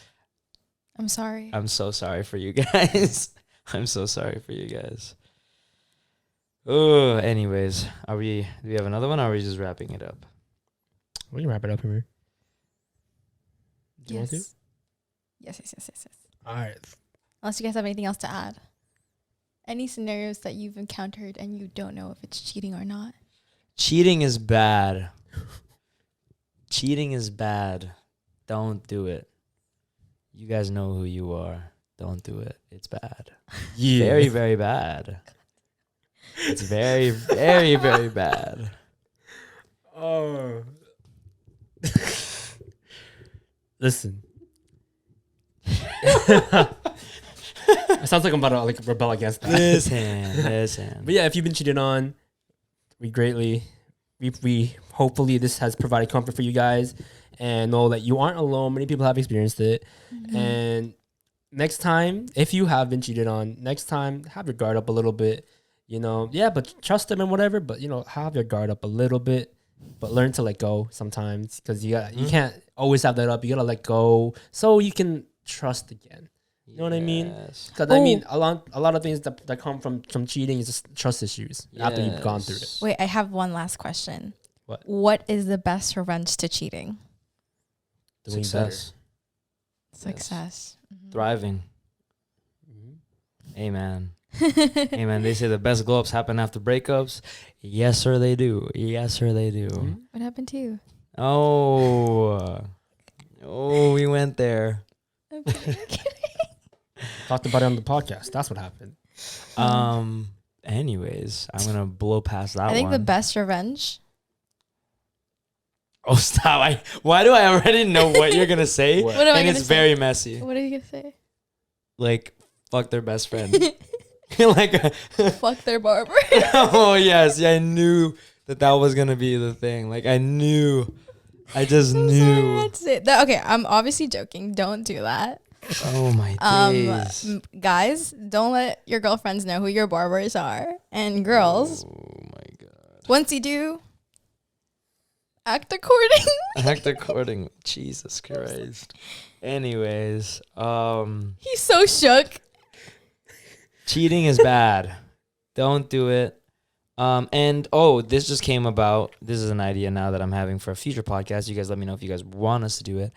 I'm sorry. I'm so sorry for you guys. I'm so sorry for you guys. Oh, anyways, do we have another one, or are we just wrapping it up? We can wrap it up here. Do you want to? Yes. All right. Unless you guys have anything else to add. Any scenarios that you've encountered and you don't know if it's cheating or not? Cheating is bad. Cheating is bad. Don't do it. You guys know who you are. Don't do it. It's bad. Yeah. Very, very bad. It's very, very, very bad. Oh. Listen. It sounds like I'm about to like rebel against that. Listen. But yeah, if you've been cheated on, we hopefully this has provided comfort for you guys, and know that you aren't alone. Many people have experienced it. Mm-hmm. And next time, if you have been cheated on, next time have your guard up a little bit. But trust them and whatever. But have your guard up a little bit. But learn to let go sometimes, because you can't always have that up. You gotta let go so you can trust again. You know what I mean? Because I mean, a lot of things that come from cheating is just trust issues after you've gone through it. Wait, I have one last question. What is the best revenge to cheating? Doing Success. Success. Mm-hmm. Thriving. Amen. Amen. They say the best glow ups happen after breakups. Yes, sir, they do. Yes, sir, they do. Mm-hmm. What happened to you? Oh, we went there. Okay. Talked about it on the podcast. That's what happened. Anyways, I'm gonna blow past that one. I think the best revenge. Oh, stop! Why do I already know what you're gonna say? What am I and gonna it's say? very messy. What are you gonna say? Like, fuck their best friend. Like, fuck their barber. Oh yes, yeah, I knew that was gonna be the thing. Like, I knew. I just knew. That's it. Okay, I'm obviously joking. Don't do that. Oh my days. Guys, don't let your girlfriends know who your barbers are. And girls, oh my god. once you do, act according. Act according. Jesus Christ. Anyways, He's so shook. cheating is bad. Don't do it. This just came about. This is an idea now that I'm having for a future podcast. You guys let me know if you guys want us to do it,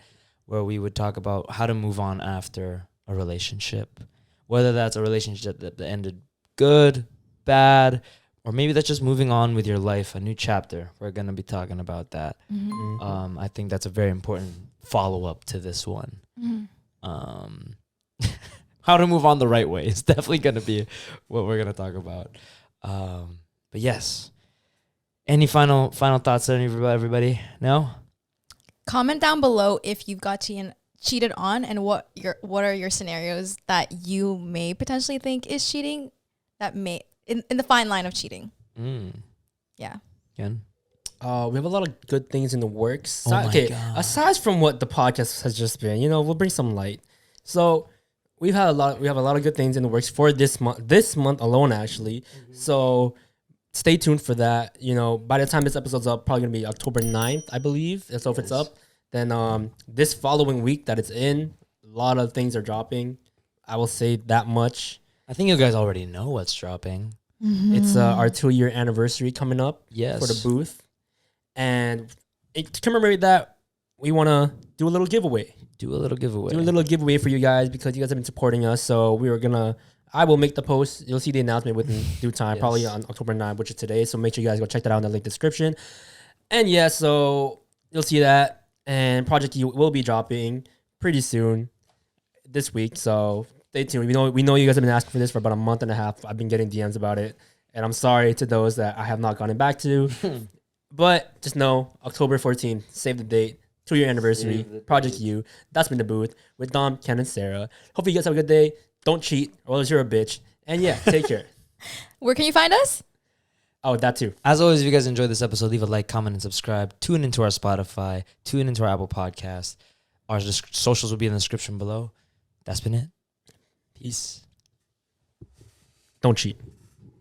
where we would talk about how to move on after a relationship, whether that's a relationship that ended good, bad, or maybe that's just moving on with your life, a new chapter. We're going to be talking about that. Mm-hmm. I think that's a very important follow-up to this one. Mm-hmm. How to move on the right way is definitely going to be what we're going to talk about. But yes, any final thoughts on everybody? No? Comment down below if you've got cheated on, and what are your scenarios that you may potentially think is cheating, that may in the fine line of cheating. Yeah. Ken? We have a lot of good things in the works. Oh my God. Aside from what the podcast has just been, we'll bring some light. So we have a lot of good things in the works for this month alone, actually. So stay tuned for that. By the time this episode's up, probably gonna be October 9th, I believe. So if it's up, then this following week that it's in, a lot of things are dropping. I will say that much. I think you guys already know what's dropping. Mm-hmm. It's our 2-year anniversary coming up. Yes. For the booth. And to commemorate that, we want to do a little giveaway. Do a little giveaway for you guys, because you guys have been supporting us. So I will make the post. You'll see the announcement within due time, Yes. probably on October 9th, which is today. So make sure you guys go check that out in the link description. And yeah, so you'll see that. And Project U will be dropping pretty soon this week. So stay tuned. We know you guys have been asking for this for about a month and a half. I've been getting DMs about it. And I'm sorry to those that I have not gotten back to. But just know, October 14th, save the date, 2-year anniversary, Project U. That's been the booth with Dom, Ken, and Sarah. Hopefully you guys have a good day. Don't cheat, or else you're a bitch. And yeah, take care. Where can you find us? Oh, that too. As always, if you guys enjoyed this episode, leave a like, comment, and subscribe. Tune into our Spotify. Tune into our Apple Podcast. Our socials will be in the description below. That's been it. Peace. Don't cheat.